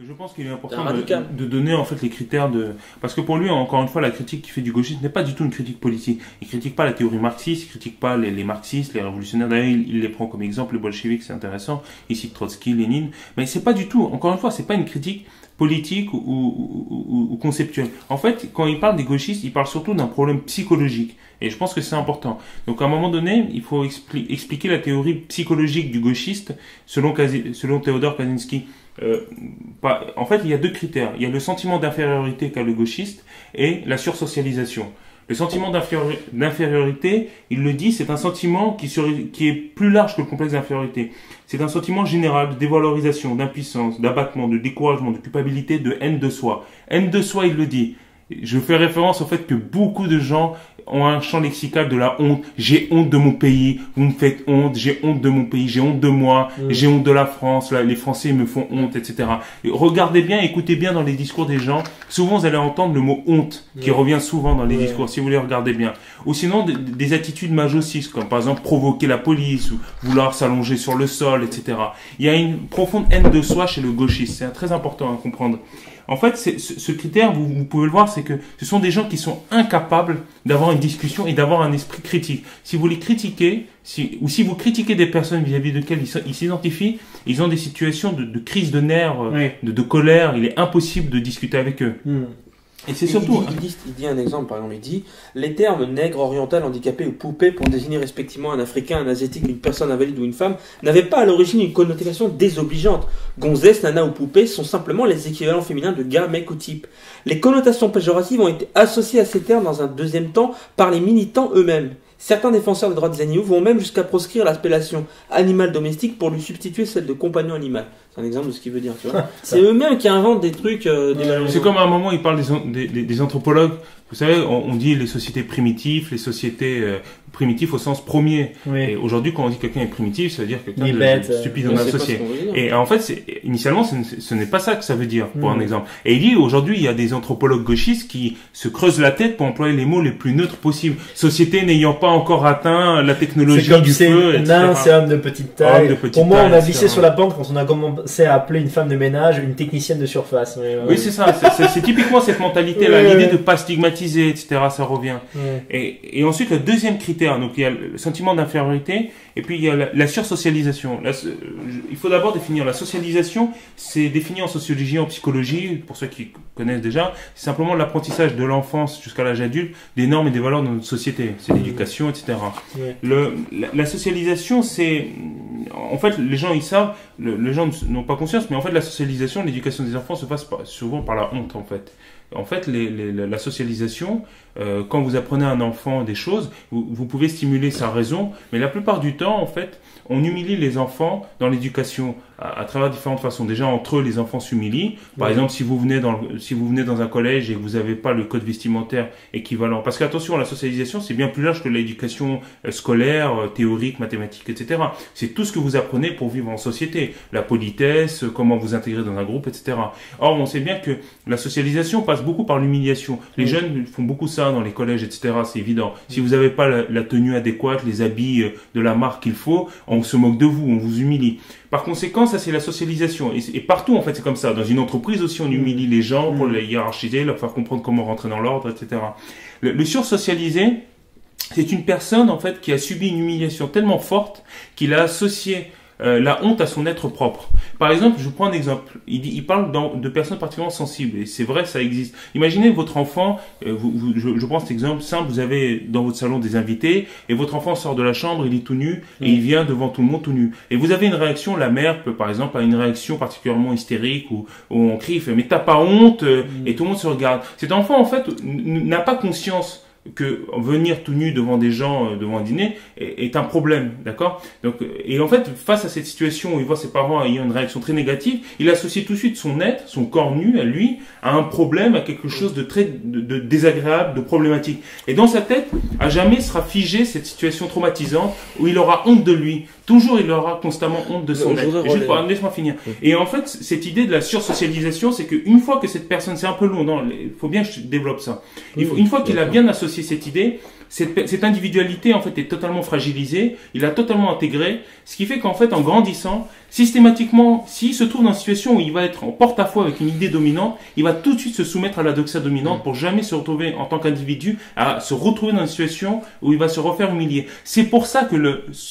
Je pense qu'il est C'est un important radical. de donner en fait les critères de... Parce que pour lui, encore une fois, la critique qu'il fait du gauchisme n'est pas du tout une critique politique. Il critique pas la théorie marxiste, il critique pas les marxistes, les révolutionnaires. D'ailleurs, il les prend comme exemple, les bolcheviks, c'est intéressant. Il cite Trotsky, Lénine. Mais c'est pas du tout, encore une fois, c'est pas une critique politique ou conceptuelle. En fait, quand il parle des gauchistes, il parle surtout d'un problème psychologique. Et je pense que c'est important. Donc à un moment donné, il faut expliquer la théorie psychologique du gauchiste selon Théodore Kaczynski. En fait, il y a deux critères. Il y a le sentiment d'infériorité qu'a le gauchiste et la sursocialisation. Le sentiment d'infériorité, il le dit, c'est un sentiment qui est plus large que le complexe d'infériorité. C'est un sentiment général de dévalorisation, d'impuissance, d'abattement, de découragement, de culpabilité, de haine de soi. Haine de soi, il le dit. Je fais référence au fait que beaucoup de gens ont un champ lexical de la honte. J'ai honte de mon pays, vous me faites honte, j'ai honte de mon pays, j'ai honte de moi, j'ai honte de la France, là, les Français me font honte, etc. Et regardez bien, écoutez bien dans les discours des gens. Souvent, vous allez entendre le mot honte qui revient souvent dans les discours, si vous les regardez bien. Ou sinon, des attitudes majocistes, comme par exemple provoquer la police, ou vouloir s'allonger sur le sol, etc. Il y a une profonde haine de soi chez le gauchiste. C'est très important à comprendre. En fait, ce critère, vous pouvez le voir, c'est que ce sont des gens qui sont incapables d'avoir une discussion et d'avoir un esprit critique. Si vous les critiquez, ou si vous critiquez des personnes vis-à-vis desquelles ils s'identifient, ils ont des situations de crise de nerfs, de colère, il est impossible de discuter avec eux. Et c'est surtout... Il dit un exemple, par exemple, il dit « Les termes nègre, oriental, handicapé ou poupée pour désigner respectivement un Africain, un Asiatique, une personne invalide ou une femme n'avaient pas à l'origine une connotation désobligeante. Gonzesse, nana ou poupée sont simplement les équivalents féminins de gars, mec ou type. Les connotations péjoratives ont été associées à ces termes dans un deuxième temps par les militants eux-mêmes. Certains défenseurs des droits des animaux vont même jusqu'à proscrire l'appellation animal domestique pour lui substituer celle de compagnon animal. » C'est un exemple de ce qu'il veut dire, tu vois. C'est eux-mêmes qui inventent des trucs... C'est comme à un moment, il parle des anthropologues. Vous savez, on dit les sociétés primitives, les sociétés primitives au sens premier. Oui. Et aujourd'hui, quand on dit que quelqu'un est primitif, ça veut dire quelqu'un de stupide en associé. Et en fait, initialement, ce n'est pas ça que ça veut dire, pour un exemple. Et il dit, aujourd'hui, il y a des anthropologues gauchistes qui se creusent la tête pour employer les mots les plus neutres possibles. Société n'ayant pas encore atteint la technologie du feu, etc. Nain, c'est homme de petite taille. Pour moi, on a vissé sur la pente quand on a commencé à appeler une femme de ménage une technicienne de surface. Oui, c'est ça. C'est typiquement cette mentalité-là, l'idée de pas stigmatiser, etc. Ça revient. Et ensuite, le deuxième critère, donc il y a le sentiment d'infériorité, et puis il y a la sursocialisation. Il faut d'abord définir la socialisation. C'est défini en sociologie, en psychologie, pour ceux qui connaissent déjà. C'est simplement l'apprentissage de l'enfance jusqu'à l'âge adulte des normes et des valeurs de notre société. C'est l'éducation, etc. La socialisation, c'est... En fait, les gens, ils savent, les gens n'ont pas conscience, mais en fait, la socialisation, l'éducation des enfants se passe souvent par la honte, en fait. En fait, la socialisation, quand vous apprenez à un enfant des choses, vous pouvez stimuler sa raison, mais la plupart du temps, en fait, on humilie les enfants dans l'éducation à travers différentes façons. Déjà, entre eux, les enfants s'humilient. Par exemple, si vous venez dans un collège et que vous n'avez pas le code vestimentaire équivalent. Parce qu'attention, la socialisation, c'est bien plus large que l'éducation scolaire, théorique, mathématique, etc. C'est tout ce que vous apprenez pour vivre en société. La politesse, comment vous intégrer dans un groupe, etc. Or, on sait bien que la socialisation passe beaucoup par l'humiliation. Les jeunes font beaucoup ça dans les collèges, etc. C'est évident. Si vous n'avez pas la tenue adéquate, les habits de la marque qu'il faut, on se moque de vous, on vous humilie. Par conséquent, ça c'est la socialisation. Et partout, en fait, c'est comme ça. Dans une entreprise aussi, on humilie les gens pour les hiérarchiser, leur faire comprendre comment rentrer dans l'ordre, etc. Le sursocialisé, c'est une personne, en fait, qui a subi une humiliation tellement forte qu'il a associé la honte à son être propre. Par exemple, je prends un exemple. Il parle de personnes particulièrement sensibles. Et c'est vrai, ça existe. Imaginez votre enfant, je prends cet exemple simple, vous avez dans votre salon des invités, et votre enfant sort de la chambre, il est tout nu, et il vient devant tout le monde tout nu. Et vous avez une réaction, la mère peut par exemple avoir une réaction particulièrement hystérique, où on crie, il fait, mais t'as pas honte, et tout le monde se regarde. Cet enfant, en fait, n'a pas conscience que venir tout nu devant des gens, devant un dîner, est un problème, d'accord? Donc, et en fait, face à cette situation où il voit ses parents ayant une réaction très négative, il associe tout de suite son être, son corps nu à lui, à un problème, à quelque chose de très désagréable, de problématique. Et dans sa tête, à jamais sera figée cette situation traumatisante où il aura honte de lui. Toujours, il aura constamment honte de son être. Laisse-moi finir. Et en fait, cette idée de la sursocialisation, c'est qu'une fois que cette personne, c'est un peu long, il faut bien que je développe ça. Une fois qu'il a bien associé cette idée, cette individualité en fait est totalement fragilisée, il a totalement intégré, ce qui fait qu'en fait en grandissant, systématiquement, s'il se trouve dans une situation où il va être en porte-à-faux avec une idée dominante, il va tout de suite se soumettre à la doxa dominante pour jamais se retrouver en tant qu'individu à se retrouver dans une situation où il va se refaire humilier. C'est pour ça que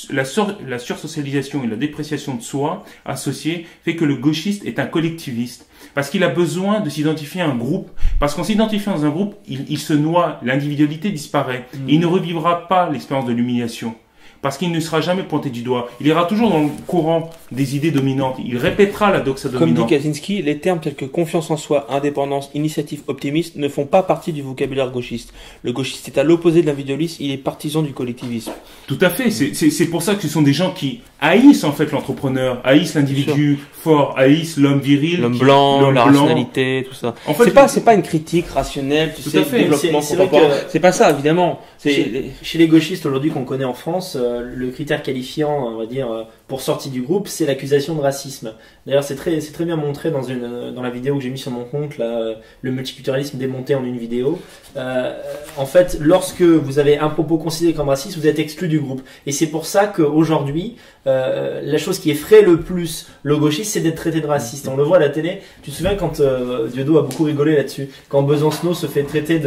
la sursocialisation et la dépréciation de soi associée fait que le gauchiste est un collectiviste. Parce qu'il a besoin de s'identifier à un groupe. Parce qu'en s'identifiant dans un groupe, il se noie, l'individualité disparaît. Et il ne revivra pas l'expérience de l'humiliation. Parce qu'il ne sera jamais pointé du doigt. Il ira toujours dans le courant des idées dominantes. Il répétera la doxa dominante. Comme dit Kaczynski, les termes tels que confiance en soi, indépendance, initiative, optimiste ne font pas partie du vocabulaire gauchiste. Le gauchiste est à l'opposé de l'individualisme, il est partisan du collectivisme. Tout à fait. C'est pour ça que ce sont des gens qui haïssent en fait l'entrepreneur, haïssent l'individu fort, haïssent l'homme viril, l'homme blanc, la rationalité, tout ça. En fait, c'est pas une critique rationnelle, tu sais, développement contemporain. C'est pas ça, évidemment. Chez les gauchistes aujourd'hui qu'on connaît en France, le critère qualifiant, on va dire, pour sortie du groupe, c'est l'accusation de racisme. D'ailleurs, c'est très bien montré dans la vidéo que j'ai mis sur mon compte, là, le multiculturalisme démonté en une vidéo. En fait, lorsque vous avez un propos considéré comme raciste, vous êtes exclu du groupe. Et c'est pour ça qu'aujourd'hui, la chose qui effraie le plus le gauchiste, c'est d'être traité de raciste. On le voit à la télé. Tu te souviens quand Dieudo a beaucoup rigolé là-dessus, quand Besancenot se fait traiter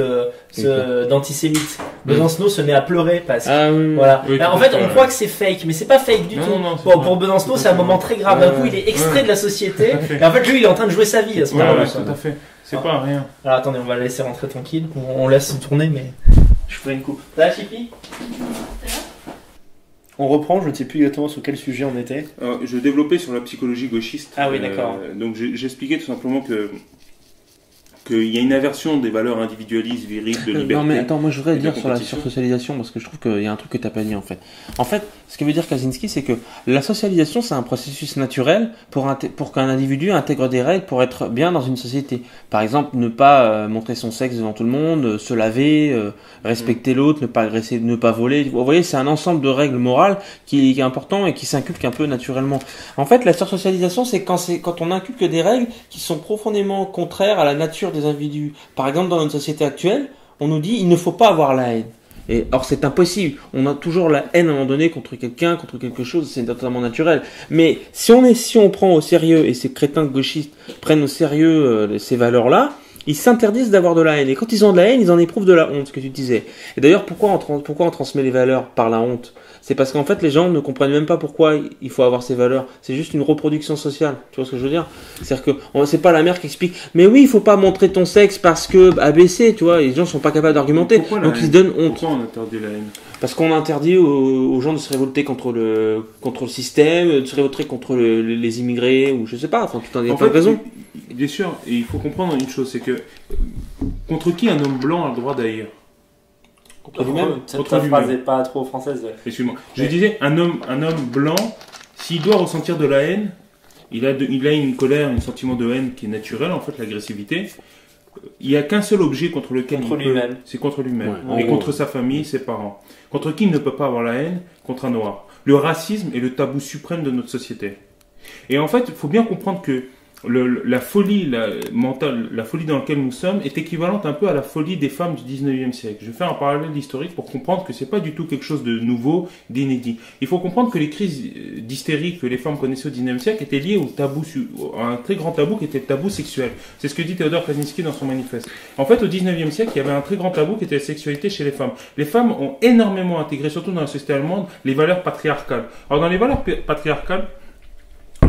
d'antisémite. Besancenot se met à pleurer parce que voilà. Oui, en fait, on croit que c'est fake, mais c'est pas fake du tout. Pour Besancenot, c'est un moment très grave. D'un coup, il est extrait de la société. Et en fait, lui, il est en train de jouer sa vie à ce moment-là. Tout à fait. C'est pas rien. Alors attendez, on va la laisser rentrer tranquille. On laisse tourner, mais je ferai une coupe. Ça va, Chippy ? On reprend, je ne sais plus exactement sur quel sujet on était. Je développais sur la psychologie gauchiste. Ah oui, d'accord. Donc j'expliquais tout simplement qu'il y a une aversion des valeurs individualistes, viriles, de liberté. Non mais attends, moi je voudrais dire sur la sursocialisation parce que je trouve qu'il y a un truc que tu n'as pas dit en fait. En fait, ce que veut dire Kaczynski, c'est que la socialisation c'est un processus naturel pour qu'un individu intègre des règles pour être bien dans une société. Par exemple, ne pas montrer son sexe devant tout le monde, se laver, respecter l'autre, ne pas agresser, ne pas voler. Vous voyez, c'est un ensemble de règles morales qui est important et qui s'inculque un peu naturellement. En fait, la sursocialisation c'est quand on inculque des règles qui sont profondément contraires à la nature des individus. Par exemple, dans notre société actuelle, on nous dit il ne faut pas avoir la haine. Or, c'est impossible. On a toujours la haine à un moment donné contre quelqu'un, contre quelque chose, c'est totalement naturel. Mais si on prend au sérieux, et ces crétins gauchistes prennent au sérieux ces valeurs-là, ils s'interdisent d'avoir de la haine. Et quand ils ont de la haine, ils en éprouvent de la honte, ce que tu disais. Et d'ailleurs, pourquoi on transmet les valeurs par la honte ? C'est parce qu'en fait, les gens ne comprennent même pas pourquoi il faut avoir ces valeurs. C'est juste une reproduction sociale. Tu vois ce que je veux dire ? C'est-à-dire que c'est pas la mère qui explique. Mais oui, il faut pas montrer ton sexe parce que ABC, tu vois. Les gens sont pas capables d'argumenter. Donc ils se donnent honte. Pourquoi on interdit la haine ? Parce qu'on interdit aux gens de se révolter contre le système, de se révolter contre les immigrés ou je sais pas. Enfin, tout un tas de raisons. Bien sûr, et il faut comprendre une chose, c'est que contre qui un homme blanc a le droit d'haïr ? Contre lui-même. Cette phrase n'est pas trop française. Ouais. Excuse-moi. Je disais, un homme blanc, s'il doit ressentir de la haine, il a une colère, un sentiment de haine qui est naturel, en fait, l'agressivité. Il n'y a qu'un seul objet contre lequel c'est contre lui-même. Ouais, et contre sa famille, ses parents. Contre qui il ne peut pas avoir la haine ? Contre un noir. Le racisme est le tabou suprême de notre société. Et en fait, il faut bien comprendre que la folie mentale, la folie dans laquelle nous sommes est équivalente un peu à la folie des femmes du 19e siècle. Je vais faire un parallèle historique pour comprendre que c'est pas du tout quelque chose de nouveau, d'inédit. Il faut comprendre que les crises d'hystérie que les femmes connaissaient au 19e siècle étaient liées à un très grand tabou qui était le tabou sexuel. C'est ce que dit Théodore Kaczynski dans son manifeste. En fait, au 19e siècle, il y avait un très grand tabou qui était la sexualité chez les femmes. Les femmes ont énormément intégré, surtout dans la société allemande, les valeurs patriarcales. Alors, dans les valeurs patriarcales,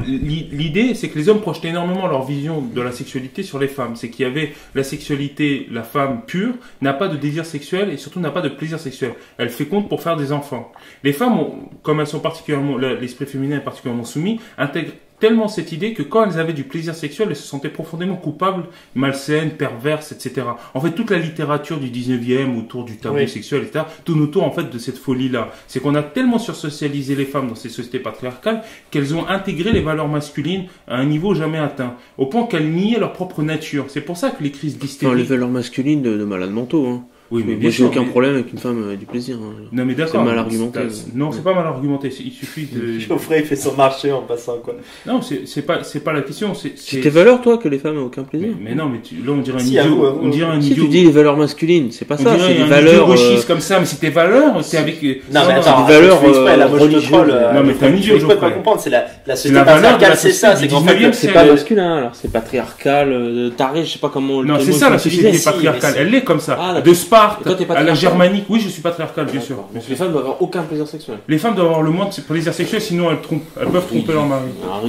l'idée, c'est que les hommes projetaient énormément leur vision de la sexualité sur les femmes. C'est qu'il y avait la sexualité, la femme pure n'a pas de désir sexuel et surtout n'a pas de plaisir sexuel. Elle féconde pour faire des enfants. Les femmes, comme elles sont particulièrement, l'esprit féminin est particulièrement soumis, intègrent tellement cette idée que quand elles avaient du plaisir sexuel, elles se sentaient profondément coupables, malsaines, perverses, etc. En fait, toute la littérature du 19e autour du tabou sexuel, etc., tourne autour en fait de cette folie-là. C'est qu'on a tellement sursocialisé les femmes dans ces sociétés patriarcales qu'elles ont intégré les valeurs masculines à un niveau jamais atteint, au point qu'elles niaient leur propre nature. C'est pour ça que les crises d'hystérie... les valeurs masculines de malades mentaux, hein. Oui, mais moi j'ai aucun problème avec une femme du plaisir. Non, mais d'accord. C'est mal argumenté. Non, c'est pas mal argumenté. Il suffit de. Geoffrey il fait son marché en passant quoi. Non, c'est pas la question. C'est tes valeurs, toi, que les femmes n'ont aucun plaisir. Mais non, mais là on dirait un Si, idiot. on dirait un Si idiot. tu dis les valeurs masculines, c'est pas On ça. dirait C'est des un valeurs idiot gauchiste comme ça, mais c'est tes valeurs. C'est avec. Non, mais attends, des valeurs je fais exprès, là, moi, je te religieuses. troll, Non, mais t'es un idiot, je peux pas Geoffrey. comprendre. C'est la la société valeur de la patriarcale, c'est ça. société C'est qu'en du fait, 19e C'est pas masculin, alors c'est patriarcal, taré, je sais pas comment. Non, quel c'est mot ça la utiliser. société si, patriarcale. mais Elle est comme ça. Ah, d'accord. De Sparte Et toi, t'es à la patriarcal germanique. Oui, je suis patriarcal, bien sûr. Donc les femmes doivent avoir aucun plaisir sexuel. Les femmes doivent avoir le moins de plaisir sexuel, sinon elles peuvent tromper leur mari.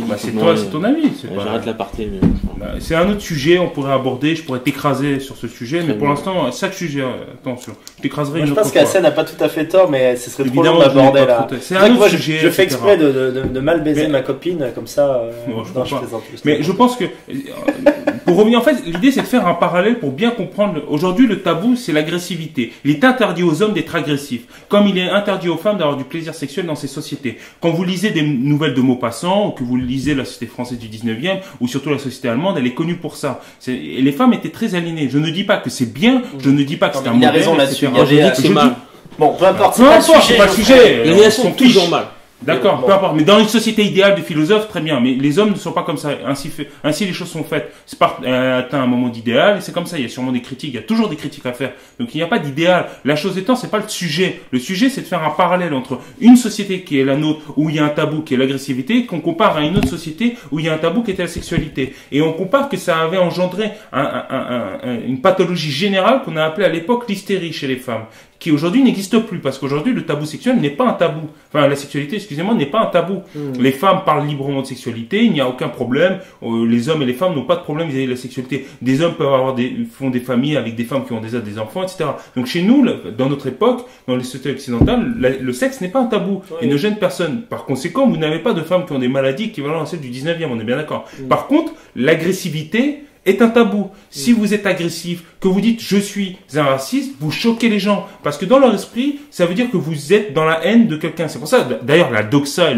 Bah, c'est toi, c'est ton avis. J'arrête l'aparté. Mais... Bah, c'est un autre sujet, on pourrait aborder, je pourrais t'écraser sur ce sujet, mais pour l'instant, chaque sujet, attention, je t'écraserai une je autre pense fois. qu'Assel n'a pas tout à fait tort, mais ce serait trop long Évidemment, je n'ai d'aborder pas là. trop- C'est vrai un que autre moi, sujet. je fais etc. exprès de mal baiser Mais- ma copine, comme ça. Bon, je non, comprends. plaisante. Mais je pense que, pour revenir, en fait, l'idée c'est de faire un parallèle pour bien comprendre. Aujourd'hui, le tabou, c'est l'agressivité. Il est interdit aux hommes d'être agressifs, comme il est interdit aux femmes d'avoir du plaisir sexuel dans ces sociétés. Quand vous lisez des nouvelles de Maupassant, ou que vous lisez la société française du 19e, ou surtout la société allemande, elle est connue pour ça. Et les femmes étaient très aliénées. Je ne dis pas que c'est bien, je ne dis pas que Non, c'est mais un il a modèle, raison là-dessus. etc. Il y avait- Je dis que c'est mal. Bon, peu importe, Peu importe, c'est pas le sujet. L'aliénation On est toujours fiche. mal. D'accord, Bon. peu importe. Mais dans une société idéale de philosophes, très bien. Mais les hommes ne sont pas comme ça. Ainsi les choses sont faites. Sparte a atteint un moment d'idéal et c'est comme ça. Il y a sûrement des critiques. Il y a toujours des critiques à faire. Donc il n'y a pas d'idéal. La chose étant, c'est pas le sujet. Le sujet, c'est de faire un parallèle entre une société qui est la nôtre où il y a un tabou qui est l'agressivité, qu'on compare à une autre société où il y a un tabou qui était la sexualité. Et on compare que ça avait engendré une pathologie générale qu'on a appelée à l'époque l'hystérie chez les femmes, qui aujourd'hui n'existe plus, parce qu'aujourd'hui le tabou sexuel n'est pas un tabou. Enfin, la sexualité, excusez-moi, n'est pas un tabou. Les femmes parlent librement de sexualité, il n'y a aucun problème. Les hommes et les femmes n'ont pas de problème vis-à-vis de la sexualité. Des hommes peuvent font des familles avec des femmes qui ont déjà des enfants, etc. Donc chez nous, dans notre époque, dans les sociétés occidentales, le sexe n'est pas un tabou et ne gêne personne. Par conséquent, vous n'avez pas de femmes qui ont des maladies équivalentes à celles du 19e, on est bien d'accord. Par contre, l'agressivité est un tabou. Si vous êtes agressif, que vous dites je suis un raciste, vous choquez les gens. Parce que dans leur esprit, ça veut dire que vous êtes dans la haine de quelqu'un. C'est pour ça, d'ailleurs, la doxa,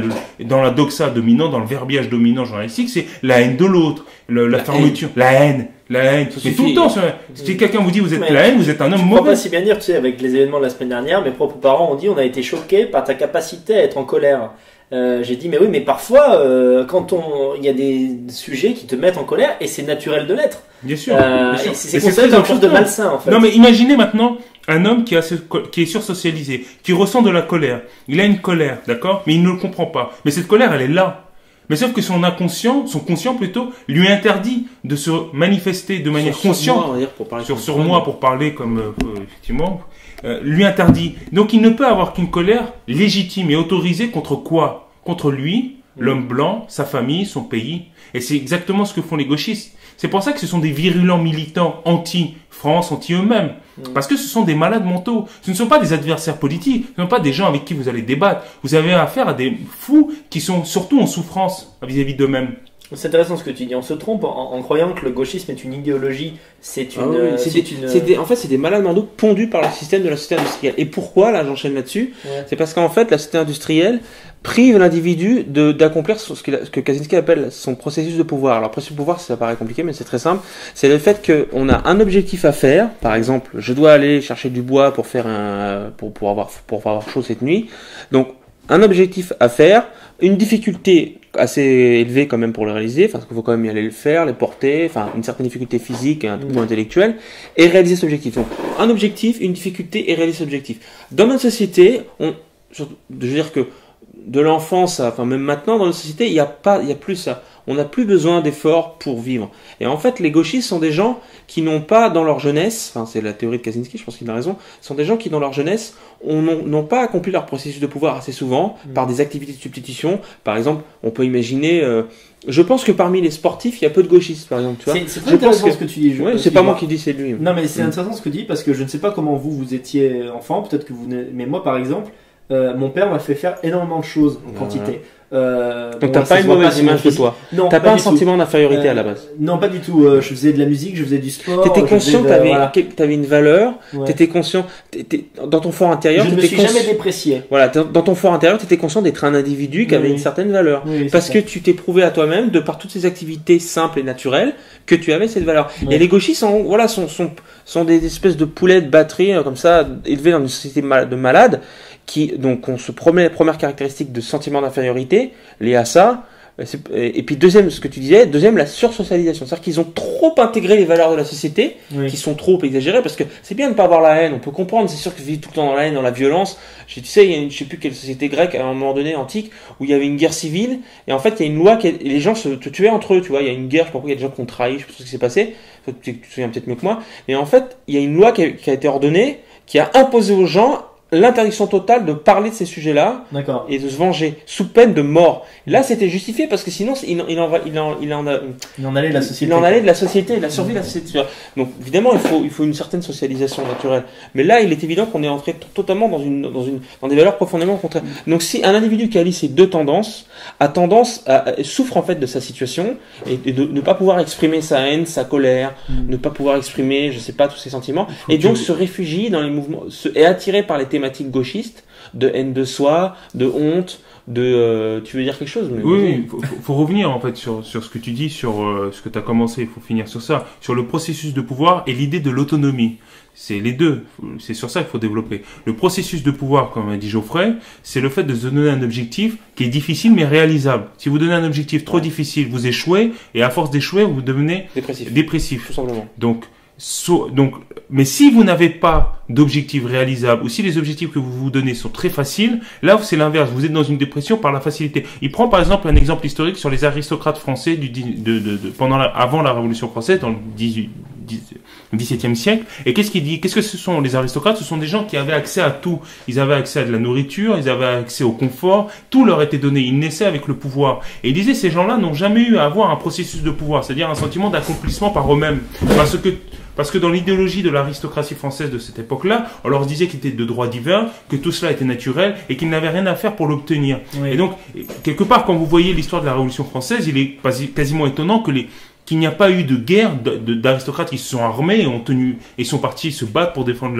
dans la doxa dominant, dans le verbiage dominant journalistique, c'est la haine de l'autre, la fermeture, la haine. Mais tout le temps, si quelqu'un vous dit vous êtes Mais la haine, vous êtes un homme Je peux mauvais. pas si bien dire, tu sais, avec les événements de la semaine dernière, mes propres parents ont dit on a été choqués par ta capacité à être en colère. J'ai dit mais oui, mais parfois quand il y a des sujets qui te mettent en colère et c'est naturel de l'être. Bien sûr. Bien sûr. Et c'est Et considéré très comme quelque chose de important. malsain en fait. Non, mais imaginez maintenant un homme qui est sursocialisé, qui ressent de la colère. Il a une colère, d'accord? Mais il ne le comprend pas. Mais cette colère, elle est là. Mais sauf que son inconscient, son conscient plutôt, lui interdit de se manifester de manière consciente. On va dire, pour parler Sur moi, pour parler comme, effectivement, lui interdit. Donc il ne peut avoir qu'une colère légitime et autorisée contre quoi? Contre lui, l'homme blanc, sa famille, son pays. Et c'est exactement ce que font les gauchistes. C'est pour ça que ce sont des virulents militants anti-France, anti-eux-mêmes. Parce que ce sont des malades mentaux. Ce ne sont pas des adversaires politiques. Ce ne sont pas des gens avec qui vous allez débattre. Vous avez affaire à des fous qui sont surtout en souffrance vis-à-vis d'eux-mêmes. C'est intéressant ce que tu dis. On se trompe en croyant que le gauchisme est une idéologie. C'est une. En fait, c'est des malades mentaux pondus par le système de la société industrielle. Et pourquoi, là, j'enchaîne là-dessus, c'est parce qu'en fait, la société industrielle prive l'individu d'accomplir ce que Kaczynski appelle son processus de pouvoir. Alors, processus de pouvoir, ça paraît compliqué, mais c'est très simple. C'est le fait qu'on a un objectif à faire. Par exemple, je dois aller chercher du bois pour faire pour avoir chaud cette nuit. Donc, un objectif à faire, une difficulté assez élevée quand même pour le réaliser, parce qu'il faut quand même y aller le faire, les porter, enfin une certaine difficulté physique et un tout intellectuel, et réaliser cet objectif. Donc un objectif, une difficulté et réaliser cet objectif. Dans notre société, je veux dire que de l'enfance, enfin même maintenant dans notre société, il y a plus ça. On n'a plus besoin d'efforts pour vivre. Et en fait, les gauchistes sont des gens qui n'ont pas dans leur jeunesse, enfin c'est la théorie de Kaczynski, je pense qu'il a raison, sont des gens qui dans leur jeunesse n'ont pas accompli leur processus de pouvoir assez souvent par des activités de substitution. Par exemple, on peut imaginer, je pense que parmi les sportifs, il y a peu de gauchistes, par exemple. Tu vois. C'est très intéressant ce que tu dis. Ouais, c'est pas moi qui dis, c'est lui. Non, mais c'est intéressant ce que tu dis parce que je ne sais pas comment vous étiez enfant, peut-être que vous. Mais moi, par exemple, mon père m'a fait faire énormément de choses en quantité. Donc t'as pas une mauvaise image de toi. Non, t'as pas un sentiment d'infériorité à la base. Non, pas du tout. Je faisais de la musique, je faisais du sport. T'étais conscient que t'avais une valeur. Ouais. T'étais conscient. Dans ton fort intérieur. Je ne me suis jamais déprécié. Voilà, dans ton fort intérieur, t'étais conscient d'être un individu qui avait une certaine valeur. Oui, parce que tu t'es prouvé à toi-même, de par toutes ces activités simples et naturelles, que tu avais cette valeur. Oui. Et les gauchistes sont des espèces de poulets de batterie comme ça, élevés dans une société de malades. Qui donc ont ce première caractéristique de sentiment d'infériorité lié à ça, et puis deuxième, ce que tu disais, la sursocialisation, c'est-à-dire qu'ils ont trop intégré les valeurs de la société, qui sont trop exagérées, parce que c'est bien de ne pas avoir la haine, on peut comprendre, c'est sûr que vivre tout le temps dans la haine, dans la violence. Tu sais, il y a je sais plus quelle société grecque à un moment donné antique où il y avait une guerre civile, et en fait il y a une loi et les gens se tuaient entre eux, tu vois, il y a une guerre, je sais pas pourquoi il y a des gens qui ont trahi, je sais pas ce qui s'est passé, tu te souviens peut-être mieux que moi, mais en fait il y a une loi qui a été ordonnée, qui a imposé aux gens l'interdiction totale de parler de ces sujets-là et de se venger sous peine de mort. Là, c'était justifié parce que sinon, il en allait de la société. Il en allait de la société, de la survie de la société. Donc, évidemment, il faut une certaine socialisation naturelle. Mais là, il est évident qu'on est entré totalement dans des valeurs profondément contraires. Donc, si un individu qui allie ces deux tendances souffre en fait de sa situation et de ne pas pouvoir exprimer sa haine, sa colère, ne pas pouvoir exprimer, je sais pas, tous ses sentiments, et donc se réfugie dans les mouvements, est attiré par les thématiques gauchistes, de haine de soi, de honte, tu veux dire quelque chose? Oui, faut revenir en fait sur ce que tu dis, sur ce que tu as commencé, il faut finir sur ça, sur le processus de pouvoir et l'idée de l'autonomie. C'est les deux, c'est sur ça qu'il faut développer. Le processus de pouvoir, comme a dit Geoffrey, c'est le fait de se donner un objectif qui est difficile mais réalisable. Si vous donnez un objectif trop difficile, vous échouez, et à force d'échouer, vous devenez dépressif. Tout simplement. Donc, mais si vous n'avez pas d'objectifs réalisables, ou si les objectifs que vous vous donnez sont très faciles, là c'est l'inverse, vous êtes dans une dépression par la facilité. Il prend par exemple un exemple historique sur les aristocrates français avant la Révolution française, dans le XVIIe siècle. Et qu'est-ce qu'il dit? Qu'est-ce que ce sont les aristocrates? Ce sont des gens qui avaient accès à tout. Ils avaient accès à de la nourriture, ils avaient accès au confort, tout leur était donné. Ils naissaient avec le pouvoir. Et il disait, ces gens-là n'ont jamais eu à avoir un processus de pouvoir, c'est-à-dire un sentiment d'accomplissement par eux-mêmes. Parce que dans l'idéologie de l'aristocratie française de cette époque-là, on leur disait qu'ils étaient de droit divin, que tout cela était naturel et qu'ils n'avaient rien à faire pour l'obtenir. Oui. Et donc, quelque part, quand vous voyez l'histoire de la Révolution française, il est quasiment étonnant qu'il n'y a pas eu de guerre d'aristocrates qui se sont armés et sont partis se battre pour défendre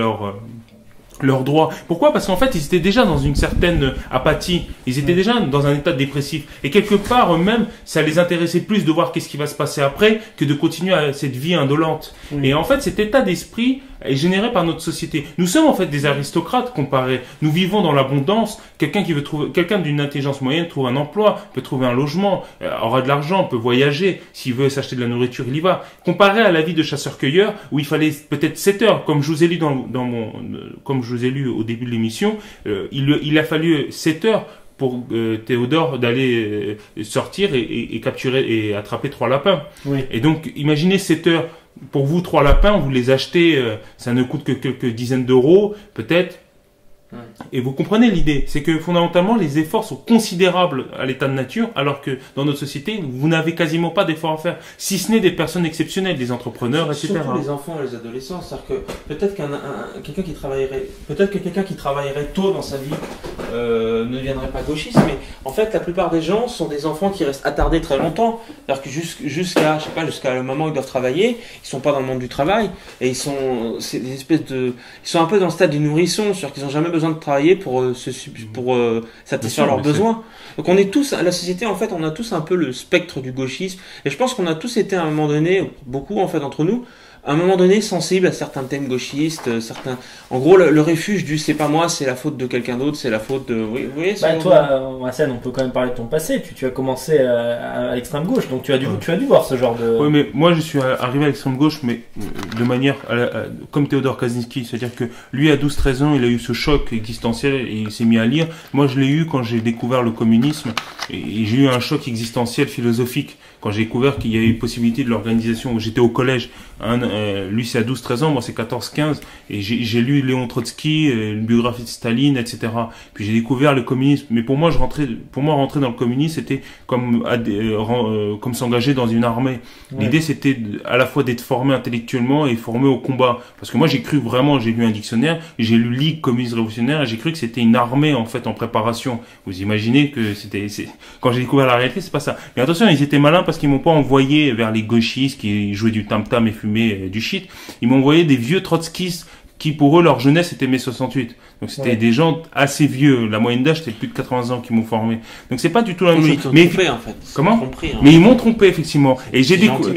leurs droits. Pourquoi? Parce qu'en fait, ils étaient déjà dans une certaine apathie. Ils étaient déjà dans un état dépressif. Et quelque part, eux-mêmes, ça les intéressait plus de voir qu'est-ce qui va se passer après que de continuer cette vie indolente. Et en fait, cet état d'esprit est généré par notre société. Nous sommes en fait des aristocrates comparés. Nous vivons dans l'abondance. Quelqu'un d'une intelligence moyenne trouve un emploi, peut trouver un logement, aura de l'argent, peut voyager. S'il veut s'acheter de la nourriture, il y va. Comparé à la vie de chasseur-cueilleur, où il fallait peut-être 7 heures, comme je vous ai lu comme je vous ai lu au début de l'émission, il a fallu 7 heures pour Théodore d'aller sortir et capturer et attraper 3 lapins. Oui. Et donc, imaginez 7 heures. Pour vous, 3 lapins, vous les achetez, ça ne coûte que quelques dizaines d'euros, peut-être. Et vous comprenez l'idée, c'est que fondamentalement les efforts sont considérables à l'état de nature, alors que dans notre société, vous n'avez quasiment pas d'efforts à faire, si ce n'est des personnes exceptionnelles, des entrepreneurs, etc. Surtout les enfants et les adolescents, c'est-à-dire que peut-être quelqu'un qui travaillerait tôt dans sa vie ne deviendrait pas gauchiste, mais en fait la plupart des gens sont des enfants qui restent attardés très longtemps, c'est-à-dire que jusqu'à le moment où ils doivent travailler, ils sont pas dans le monde du travail et ils sont un peu dans le stade du nourrisson, c'est-à-dire qu'ils n'ont jamais besoin de travailler pour satisfaire leurs besoins. Donc on est tous, la société en fait, on a tous un peu le spectre du gauchisme, et je pense qu'on a tous été à un moment donné, beaucoup en fait d'entre nous, à un moment donné sensibles à certains thèmes gauchistes, en gros le refuge du c'est pas moi, c'est la faute de quelqu'un d'autre, c'est la faute de... Vous voyez, toi, Hassan, on peut quand même parler de ton passé, tu as commencé à l'extrême gauche, donc tu as dû voir ce genre de... Oui, mais moi je suis arrivé à l'extrême gauche, mais de manière comme Théodore Kaczynski, c'est-à-dire que lui à 12-13 ans, il a eu ce choc existentiel et il s'est mis à lire. Moi je l'ai eu quand j'ai découvert le communisme, et j'ai eu un choc existentiel philosophique quand j'ai découvert qu'il y avait une possibilité de l'organisation. J'étais au collège, un lui c'est à 12-13 ans, moi c'est 14-15, et j'ai lu Léon Trotsky, une biographie de Staline, etc. Puis j'ai découvert le communisme. Mais pour moi, rentrer dans le communisme, c'était comme s'engager dans une armée. Ouais. L'idée, c'était à la fois d'être formé intellectuellement et formé au combat. Parce que moi, j'ai cru vraiment, j'ai lu un dictionnaire, j'ai lu Ligue communiste révolutionnaire, et j'ai cru que c'était une armée, en fait, en préparation. Vous imaginez que quand j'ai découvert la réalité, c'est pas ça. Mais attention, ils étaient malins parce qu'ils m'ont pas envoyé vers les gauchistes qui jouaient du tam-tam et fumaient du shit. Ils m'ont envoyé des vieux trotskistes qui, pour eux, leur jeunesse était mai 68. Donc c'était des gens assez vieux. La moyenne d'âge, c'était plus de 80 ans qui m'ont formé. Donc c'est pas du tout la même chose. Mais trompé, en fait. Comment compris, hein. Mais ils m'ont trompé, effectivement. Et j'ai découvert.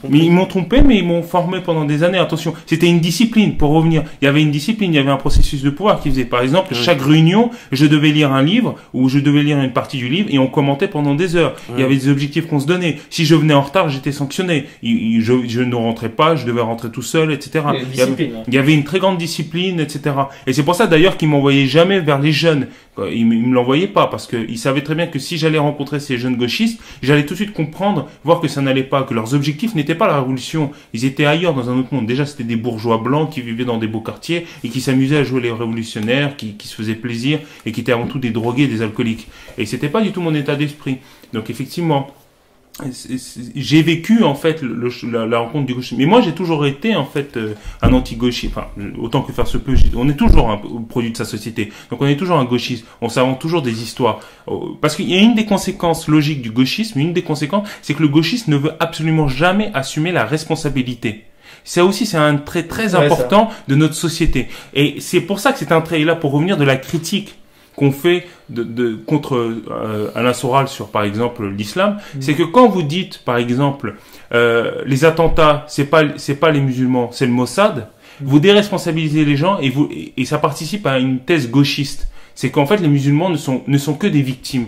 Mais ils m'ont trompé, mais ils m'ont formé pendant des années. Attention, c'était une discipline. Pour revenir, il y avait une discipline, il y avait un processus de pouvoir qui faisait, par exemple, chaque réunion, je devais lire un livre ou je devais lire une partie du livre et on commentait pendant des heures. Il y avait des objectifs qu'on se donnait. Si je venais en retard, j'étais sanctionné. Je ne rentrais pas, je devais rentrer tout seul, etc. Il y avait une très grande discipline, etc. Et c'est pour ça d'ailleurs qu'ils m'envoyaient jamais vers les jeunes. Ils me l'envoyaient pas parce qu'ils savaient très bien que si j'allais rencontrer ces jeunes gauchistes, j'allais tout de suite comprendre, voir que ça n'allait pas, que leurs objectifs n'étaient pas la révolution. Ils étaient ailleurs dans un autre monde. Déjà, c'était des bourgeois blancs qui vivaient dans des beaux quartiers et qui s'amusaient à jouer les révolutionnaires, qui se faisaient plaisir et qui étaient avant tout des drogués, des alcooliques. Et c'était pas du tout mon état d'esprit. Donc effectivement, j'ai vécu en fait la rencontre du gauchisme. Mais moi j'ai toujours été en fait un anti-gauchiste. Enfin, autant que faire se peut, on est toujours un produit de sa société. Donc on est toujours un gauchiste. On s'invente toujours des histoires. Parce qu'il y a une des conséquences logiques du gauchisme, une des conséquences, c'est que le gauchiste ne veut absolument jamais assumer la responsabilité. Ça aussi, c'est un trait très important de notre société. Et c'est pour ça que c'est un trait là pour revenir de la critique qu'on fait contre Alain Soral sur, par exemple, l'islam, c'est que quand vous dites, par exemple, les attentats, c'est pas les musulmans, c'est le Mossad, vous déresponsabilisez les gens et ça participe à une thèse gauchiste. C'est qu'en fait, les musulmans ne sont que des victimes.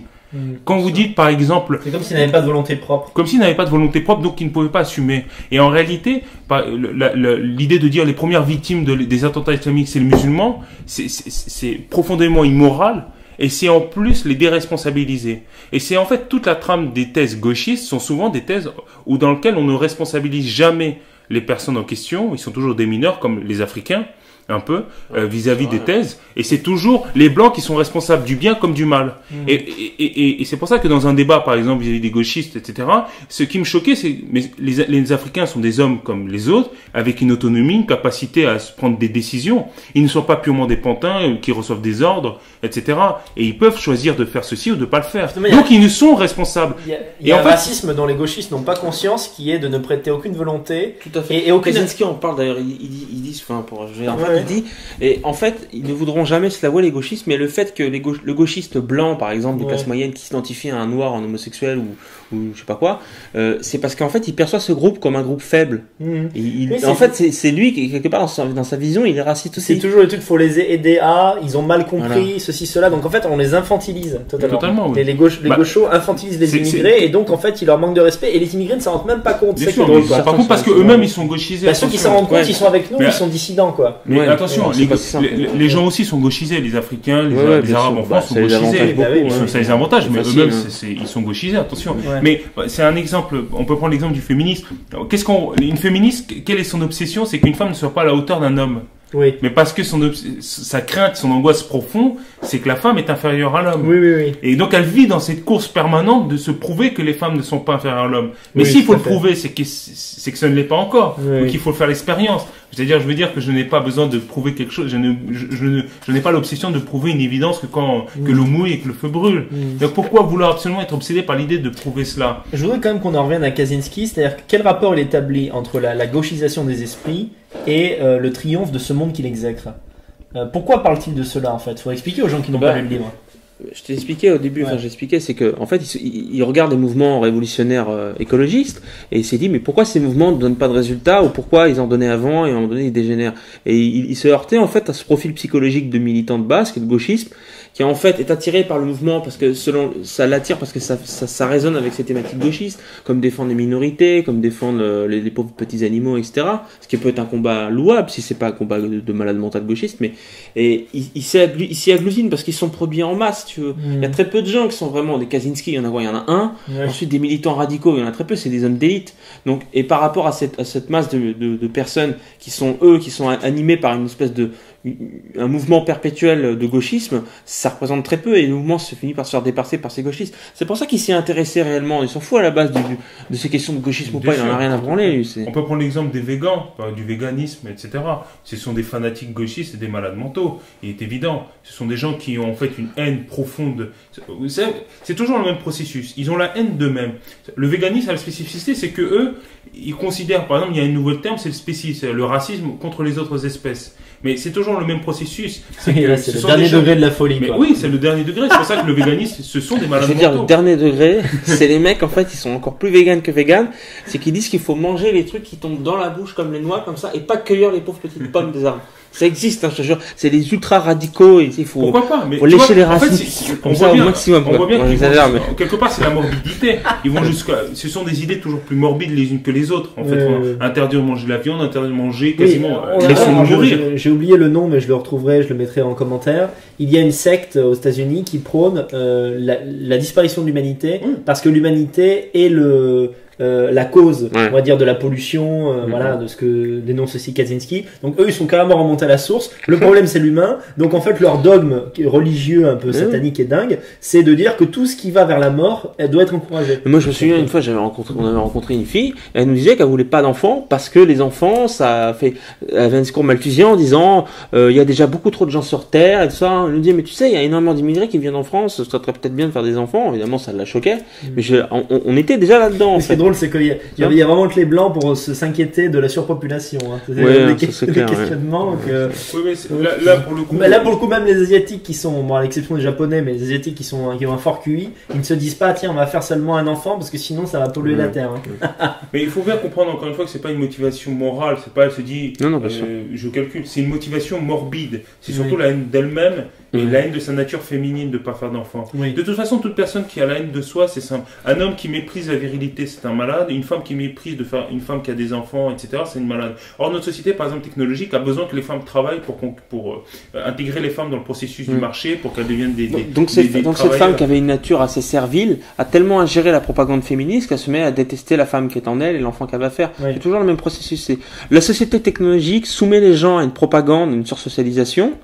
Quand vous dites, par exemple... C'est comme s'ils n'avaient pas de volonté propre. Comme s'ils n'avaient pas de volonté propre, donc ils ne pouvaient pas assumer. Et en réalité, l'idée de dire les premières victimes des attentats islamiques, c'est le musulman, c'est profondément immoral. Et c'est en plus les déresponsabiliser. Et c'est en fait toute la trame des thèses gauchistes sont souvent des thèses dans lesquelles on ne responsabilise jamais les personnes en question. Ils sont toujours des mineurs, comme les Africains. Un peu vis-à-vis des thèses, et c'est toujours les blancs qui sont responsables du bien comme du mal. Et c'est pour ça que dans un débat, par exemple, vis-à-vis des gauchistes, etc., ce qui me choquait, c'est mais les Africains sont des hommes comme les autres, avec une autonomie, une capacité à se prendre des décisions. Ils ne sont pas purement des pantins qui reçoivent des ordres, etc. Et ils peuvent choisir de faire ceci ou de pas le faire. Donc ils ne sont responsables. Il y a un racisme dont les gauchistes n'ont pas conscience, qui est de ne prêter aucune volonté. Tout à fait. Et aucun Kaczynski en parle d'ailleurs. Ils disent, enfin, il dit, et en fait, ils ne voudront jamais se l'avouer, les gauchistes, mais le fait que le gauchiste blanc, par exemple, des classes moyennes qui s'identifient à un noir, un homosexuel ou je sais pas quoi, c'est parce qu'en fait, il perçoit ce groupe comme un groupe faible. En fait, c'est lui qui, quelque part, dans sa vision, il est raciste aussi. C'est toujours le truc, faut les aider à, ils ont mal compris, ceci, cela. Donc en fait, on les infantilise totalement. Oui. Les gauchos infantilisent les immigrés, et donc en fait, ils leur manquent de respect, et les immigrés ne s'en rendent même pas compte. C'est par contre, parce qu'eux-mêmes, ils sont gauchisés. Ceux qui s'en rendent compte, ils sont avec nous, ils sont dissidents, quoi. Mais attention, les gens aussi sont gauchisés, les Africains, les Arabes en France sont gauchisés. Ça les avantages, mais eux-mêmes, ils sont gauchisés, attention. Mais c'est un exemple, on peut prendre l'exemple du féminisme. Une féministe, quelle est son obsession? C'est qu'une femme ne soit pas à la hauteur d'un homme. Oui. Mais parce que sa crainte, son angoisse profonde, c'est que la femme est inférieure à l'homme. Oui. Et donc elle vit dans cette course permanente de se prouver que les femmes ne sont pas inférieures à l'homme. Mais s'il faut le prouver, c'est que ce ne l'est pas encore. Donc il faut faire l'expérience. C'est-à-dire, je veux dire que je n'ai pas besoin de prouver quelque chose. Je n'ai pas l'obsession de prouver une évidence que que l'eau mouille et que le feu brûle. Donc pourquoi vouloir absolument être obsédé par l'idée de prouver cela? Je voudrais quand même qu'on en revienne à Kaczynski, c'est-à-dire quel rapport il établit entre la gauchisation des esprits et le triomphe de ce monde qu'il exècre. Pourquoi parle-t-il de cela en fait? Il faudrait expliquer aux gens qui n'ont pas lu le livre. Je t'ai expliqué au début, j'expliquais, c'est que en fait, il regarde les mouvements révolutionnaires écologistes et il s'est dit mais pourquoi ces mouvements ne donnent pas de résultats ou pourquoi ils en donnaient avant et à un moment donné ils dégénèrent. Et il se heurtait en fait à ce profil psychologique de militant de base, qui est le gauchisme, qui en fait est attiré par le mouvement parce que ça l'attire parce que ça résonne avec ses thématiques gauchistes, comme défendre les minorités, comme défendre les pauvres petits animaux, etc. Ce qui peut être un combat louable si c'est pas un combat de malade mental gauchiste, mais et il s'y agglutinent parce qu'ils sont produits en masse, tu veux. Il y a très peu de gens qui sont vraiment des Kaczynski, il y en a un. Ouais. Ensuite des militants radicaux, il y en a très peu, c'est des hommes d'élite. Donc, et par rapport à cette masse de personnes qui sont animés par une espèce un mouvement perpétuel de gauchisme, ça représente très peu et le mouvement se finit par se faire dépasser par ces gauchistes. C'est pour ça qu'il s'y est intéressé réellement. Il s'en fout à la base de ces questions de gauchisme ou pas, il en a rien à branler. Lui, on peut prendre l'exemple des végans, du véganisme, etc. Ce sont des fanatiques gauchistes et des malades mentaux. Il est évident. Ce sont des gens qui ont en fait une haine profonde. C'est toujours le même processus. Ils ont la haine d'eux-mêmes. Le véganisme a la spécificité, c'est que eux, ils considèrent, par exemple, il y a un nouveau terme, c'est le spécisme, c'est le racisme contre les autres espèces. Mais c'est toujours le même processus. C'est le dernier degré de la folie. Mais quoi. Oui, c'est le dernier degré. C'est pour ça que le véganisme, ce sont des malades mentaux. Je veux dire, le dernier degré, c'est les mecs, en fait, ils sont encore plus véganes que véganes. C'est qu'ils disent qu'il faut manger les trucs qui tombent dans la bouche comme les noix, comme ça, et pas cueillir les pauvres petites pommes des arbres. Ça existe, hein, je te jure. C'est des ultra radicaux et il faut. Pourquoi pas? Mais faut lécher vois, les racines. En fait, comme ça, au maximum. On voit bien mais... quelque part, c'est la morbidité. Ils vont ce sont des idées toujours plus morbides les unes que les autres. En fait, interdire de manger de la viande, interdire de manger quasiment. J'ai oublié le nom, mais je le retrouverai, je le mettrai en commentaire. Il y a une secte aux États-Unis qui prône la disparition de l'humanité parce que l'humanité est la cause, on va dire, de la pollution, voilà, de ce que dénonce aussi Kaczynski. Donc eux, ils sont carrément remontés à la source. Le problème, c'est l'humain. Donc en fait, leur dogme religieux un peu satanique et dingue, c'est de dire que tout ce qui va vers la mort, elle doit être encouragé. Moi, je me souviens une fois, on avait rencontré une fille, elle nous disait qu'elle voulait pas d'enfants parce que les enfants, elle avait un discours malthusien en disant, il y a déjà beaucoup trop de gens sur Terre et tout ça. Elle nous disait, mais tu sais, il y a énormément d'immigrés qui viennent en France, ça serait peut-être bien de faire des enfants. Évidemment, ça la choquait. Mais on était déjà là-dedans. C'est drôle, c'est qu'il y a vraiment que les blancs pour s'inquiéter de la surpopulation. Hein. C'est des questionnements. Oui, mais là, pour le coup. Mais là, pour le coup, même les Asiatiques qui sont, bon, à l'exception des Japonais, mais les Asiatiques qui ont un fort QI, ils ne se disent pas, tiens, on va faire seulement un enfant parce que sinon ça va polluer la terre. Hein. Mais il faut bien comprendre encore une fois que c'est pas une motivation morale. C'est pas, elle se dit, je calcule. C'est une motivation morbide. C'est surtout la haine d'elle-même. Et la haine de sa nature féminine de ne pas faire d'enfant. Oui. De toute façon, toute personne qui a la haine de soi, c'est simple. Un homme qui méprise la virilité, c'est un malade. Une femme qui méprise une femme qui a des enfants, etc., c'est une malade. Or, notre société, par exemple, technologique, a besoin que les femmes travaillent pour intégrer les femmes dans le processus du marché, pour qu'elles deviennent Donc cette femme qui avait une nature assez servile a tellement ingéré la propagande féministe qu'elle se met à détester la femme qui est en elle et l'enfant qu'elle va faire. Oui. C'est toujours le même processus. La société technologique soumet les gens à une propagande, une sursocialisation.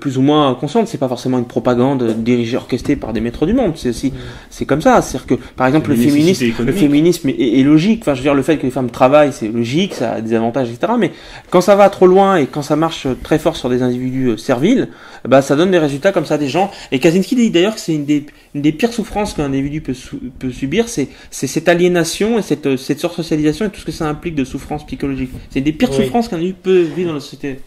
Plus ou moins consciente, c'est pas forcément une propagande dirigée, orchestrée par des maîtres du monde. C'est comme ça. C'est-à-dire que, par exemple, le féminisme est logique. Enfin, je veux dire, le fait que les femmes travaillent, c'est logique, ça a des avantages, etc. Mais quand ça va trop loin et quand ça marche très fort sur des individus serviles, bah, ça donne des résultats comme ça des gens. Et Kaczynski dit d'ailleurs que c'est une des pires souffrances qu'un individu peut subir, c'est cette aliénation et cette sursocialisation et tout ce que ça implique de souffrance psychologique. C'est une des pires souffrances qu'un individu peut vivre dans la société.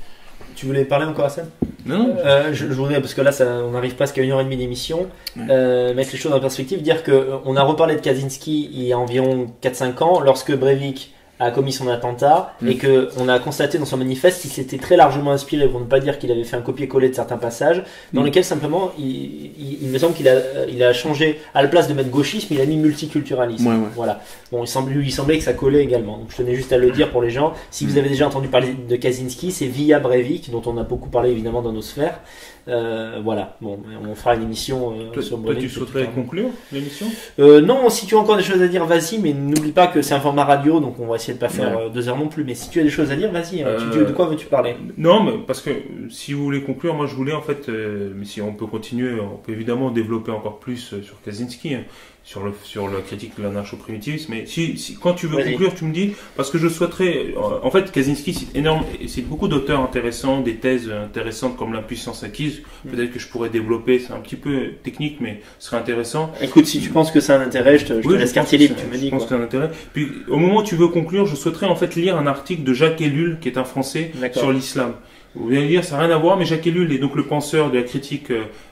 Tu voulais parler encore à ça? Non. Je voudrais, parce que là, on arrive presque à 1h30 d'émission, mettre les choses en perspective, dire qu'on a reparlé de Kaczynski il y a environ 4-5 ans, lorsque Breivik a commis son attentat, et qu'on a constaté dans son manifeste qu'il s'était très largement inspiré, pour ne pas dire qu'il avait fait un copier-coller de certains passages, dans lesquels simplement, il me semble qu'il a changé, à la place de mettre gauchisme, il a mis multiculturalisme. Voilà. Bon, il semblait que ça collait également. Donc, je tenais juste à le dire pour les gens. Si vous avez déjà entendu parler de Kaczynski, c'est via Breivik, dont on a beaucoup parlé évidemment dans nos sphères. Voilà. Bon, on fera une émission sur Breivik. Tu souhaiterais conclure l'émission? Non, si tu as encore des choses à dire, vas-y, mais n'oublie pas que c'est un format radio, donc on va essayer de pas faire 2 heures non plus. Mais si tu as des choses à dire, vas-y. De quoi veux-tu parler? Non, mais parce que si vous voulez conclure, moi je voulais en fait, mais si on peut continuer, on peut évidemment développer encore plus sur Kaczynski. Sur la critique de l'anarcho-primitivisme, mais si quand tu veux conclure, tu me dis, parce que je souhaiterais, en fait, Kaczynski cite beaucoup d'auteurs intéressants, des thèses intéressantes comme l'impuissance acquise, peut-être que je pourrais développer, c'est un petit peu technique, mais ce serait intéressant. Écoute, si tu penses que c'est un intérêt, je te laisse quartier libre, tu me dis. Je pense que c'est un intérêt. Puis, au moment où tu veux conclure, je souhaiterais en fait lire un article de Jacques Ellul, qui est un Français, sur l'islam. Vous allez dire, ça n'a rien à voir, mais Jacques Ellul est donc le penseur de la critique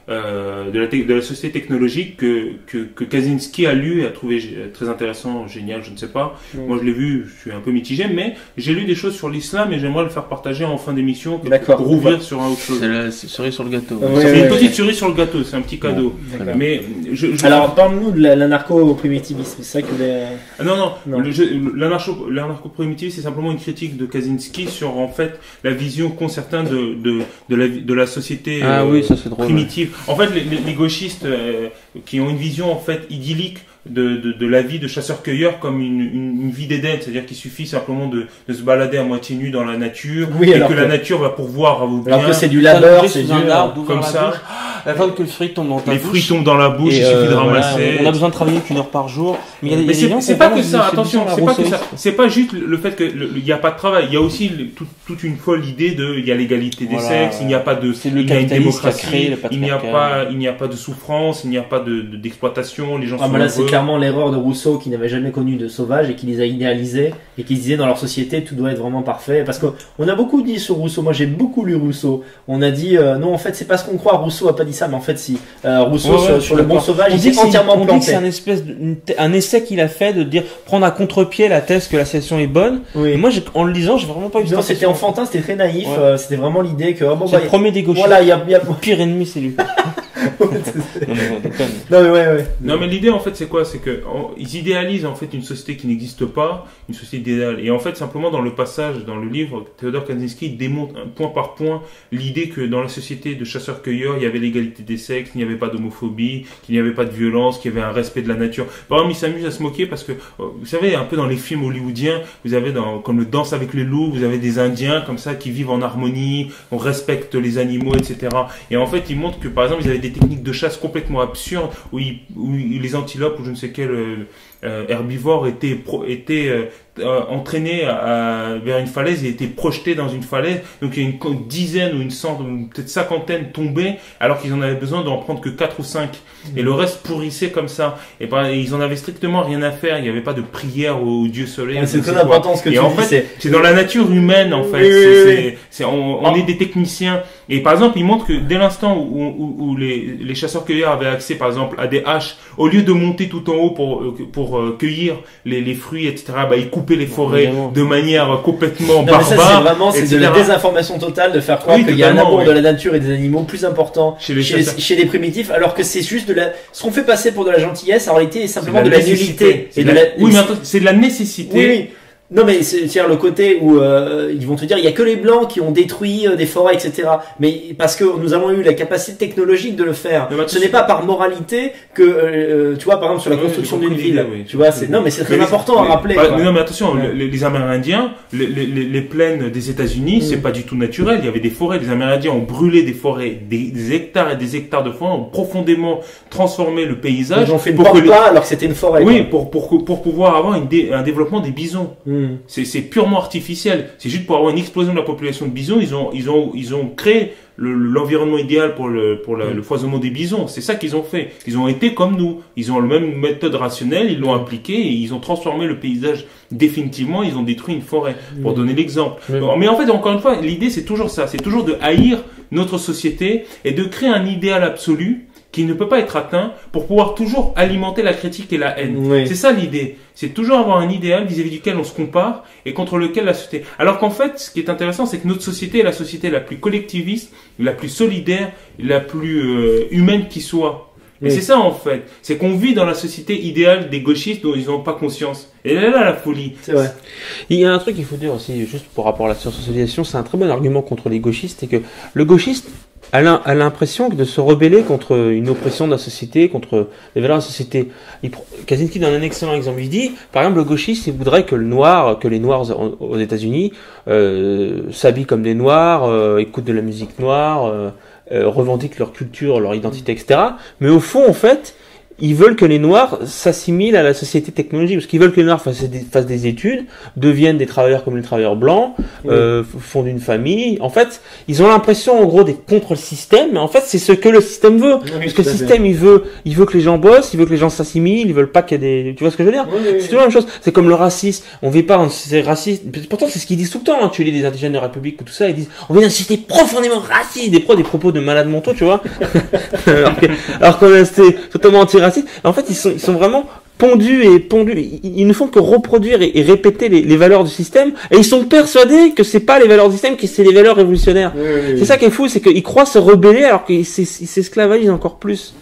de la société technologique que Kaczynski a lu et a trouvé très intéressant, génial, je ne sais pas. Moi, je l'ai vu, je suis un peu mitigé, mais j'ai lu des choses sur l'islam et j'aimerais le faire partager en fin d'émission pour ouvrir sur un autre chose. C'est cerise sur le gâteau. C'est une petite cerise sur le gâteau, c'est un petit cadeau. Mais alors, parle-nous de l'anarcho-primitivisme, c'est ça que Non. L'anarcho-primitivisme, c'est simplement une critique de Kaczynski sur, en fait, la vision qu'ont certains de la société primitive. En fait, les gauchistes qui ont une vision, en fait, idyllique de la vie de chasseur-cueilleur comme une vie d'Éden, c'est-à-dire qu'il suffit simplement de se balader à moitié nu dans la nature et que la nature va pourvoir à vos biens. Alors que c'est du labeur, c'est du arbre comme ça. Avant que le fruit tombe dans ta bouche. Les fruits tombent dans la bouche, il suffit de ramasser. On a besoin de travailler qu'1 heure par jour. Mais c'est pas que ça, attention, c'est pas que ça. C'est pas juste le fait qu'il n'y a pas de travail. Il y a aussi toute une folle idée il y a l'égalité des sexes, il n'y a pas de, il y a une démocratie, il n'y a pas de souffrance, il n'y a pas d'exploitation, les gens sont heureux. Là, c'est clairement l'erreur de Rousseau qui n'avait jamais connu de sauvages et qui les a idéalisés et qui se disait dans leur société tout doit être vraiment parfait. Parce qu'on a beaucoup dit sur Rousseau, moi j'ai beaucoup lu Rousseau. On a dit, non, en fait, c'est pas ce qu'on croit, Rousseau a pas dit ça, mais en fait, si. Rousseau sur le bon sauvage, il s'est entièrement planté. On dit que c'est un essai qu'il a fait de dire prendre à contre-pied la thèse que la situation est bonne. Oui. Et moi, en le lisant, j'ai vraiment pas eu Non, c'était enfantin, c'était très naïf. C'était vraiment l'idée que c'est le premier des gauchistes. Voilà, il y a le pire ennemi, c'est lui. Non mais l'idée en fait c'est quoi? C'est que ils idéalisent en fait une société qui n'existe pas, une société idéale. Et en fait simplement dans le passage, dans le livre, Théodore Kaczynski démontre point par point l'idée que dans la société de chasseurs-cueilleurs il y avait l'égalité des sexes, il n'y avait pas d'homophobie, qu'il n'y avait pas de violence, qu'il y avait un respect de la nature. Par exemple, il s'amuse à se moquer parce que vous savez un peu dans les films hollywoodiens, vous avez comme le Danse avec les loups, vous avez des Indiens comme ça qui vivent en harmonie, on respecte les animaux, etc. Et en fait il montre que par exemple ils avaient des techniques de chasse complètement absurdes où les antilopes ou je ne sais quel herbivore étaient entraînés vers une falaise et étaient projetés dans une falaise. Donc il y a une dizaine ou une centaine, peut-être cinquantaine tombés alors qu'ils en avaient besoin d'en prendre que 4 ou 5. Et le reste pourrissait comme ça. Et ils en avaient strictement rien à faire. Il n'y avait pas de prière au dieu soleil. C'est très important ce que tu dis. En fait, c'est dans la nature humaine en fait. On est des techniciens. Et par exemple, il montre que dès l'instant où les chasseurs-cueilleurs avaient accès par exemple à des haches, au lieu de monter tout en haut pour cueillir les fruits, etc., ils coupaient les forêts de manière complètement barbare. C'est de la désinformation totale de faire croire qu'il y a un amour de la nature et des animaux plus important chez les primitifs, alors que c'est juste ce qu'on fait passer pour de la gentillesse, en réalité, est simplement de la nullité. Oui, mais c'est de la nécessité. Oui. Non mais c'est le côté où ils vont te dire il y a que les blancs qui ont détruit des forêts, etc. Mais parce que nous avons eu la capacité technologique de le faire. Ce n'est pas par moralité que tu vois par exemple sur la construction d'une ville. Tu vois non mais c'est très important à rappeler. Non mais attention, les Amérindiens, les plaines des États-Unis, c'est pas du tout naturel. Il y avait des forêts. Les Amérindiens ont brûlé des forêts, des hectares et des hectares de forêts, ont profondément transformé le paysage. Ils ont fait une pampa alors que c'était une forêt. Oui, pour pouvoir avoir un développement des bisons. C'est purement artificiel. C'est juste pour avoir une explosion de la population de bisons. Ils ont créé l'environnement idéal pour le foisonnement des bisons. C'est ça qu'ils ont fait. Ils ont été comme nous. Ils ont la même méthode rationnelle. Ils l'ont appliquée et ils ont transformé le paysage définitivement. Ils ont détruit une forêt. Pour donner l'exemple. Mais en fait, encore une fois, l'idée c'est toujours ça. C'est toujours de haïr notre société et de créer un idéal absolu qui ne peut pas être atteint pour pouvoir toujours alimenter la critique et la haine. Oui. C'est ça l'idée. C'est toujours avoir un idéal vis-à-vis duquel on se compare et contre lequel la société... Alors qu'en fait, ce qui est intéressant, c'est que notre société est la société la plus collectiviste, la plus solidaire, la plus humaine qui soit. Et c'est ça en fait. C'est qu'on vit dans la société idéale des gauchistes dont ils n'ont pas conscience. Et là, la folie. C'est vrai. Il y a un truc qu'il faut dire aussi, juste par rapport à la socialisation, c'est un très bon argument contre les gauchistes, c'est que le gauchiste a l'impression de se rebeller contre une oppression de la société, contre les valeurs de la société. Kaczynski donne un excellent exemple. Il dit, par exemple, le gauchiste, il voudrait que les Noirs aux États-Unis s'habillent comme des Noirs, écoutent de la musique noire, revendiquent leur culture, leur identité, etc. Mais au fond, en fait, ils veulent que les Noirs s'assimilent à la société technologique, parce qu'ils veulent que les Noirs fassent des études, deviennent des travailleurs comme les travailleurs blancs, fondent une famille. En fait, ils ont l'impression, en gros, d'être contre le système, mais en fait, c'est ce que le système veut. Parce que le système, il veut que les gens bossent, il veut que les gens s'assimilent, ils veulent pas qu'il y ait des... Tu vois ce que je veux dire? C'est toujours la même chose. C'est comme le racisme. On vit pas, c'est raciste. Pourtant, c'est ce qu'ils disent tout le temps, hein. Tu lis des indigènes de la République ou tout ça, ils disent, on vit dans une société profondément raciste, des propos de malades mentaux, tu vois. alors qu'on est totalement anti-raciste. En fait, ils sont vraiment pondus. Ils ne font que reproduire et répéter les valeurs du système, et ils sont persuadés que c'est pas les valeurs du système, que c'est les valeurs révolutionnaires. C'est ça qui est fou, c'est qu'ils croient se rebeller alors qu'ils s'esclavagisent encore plus.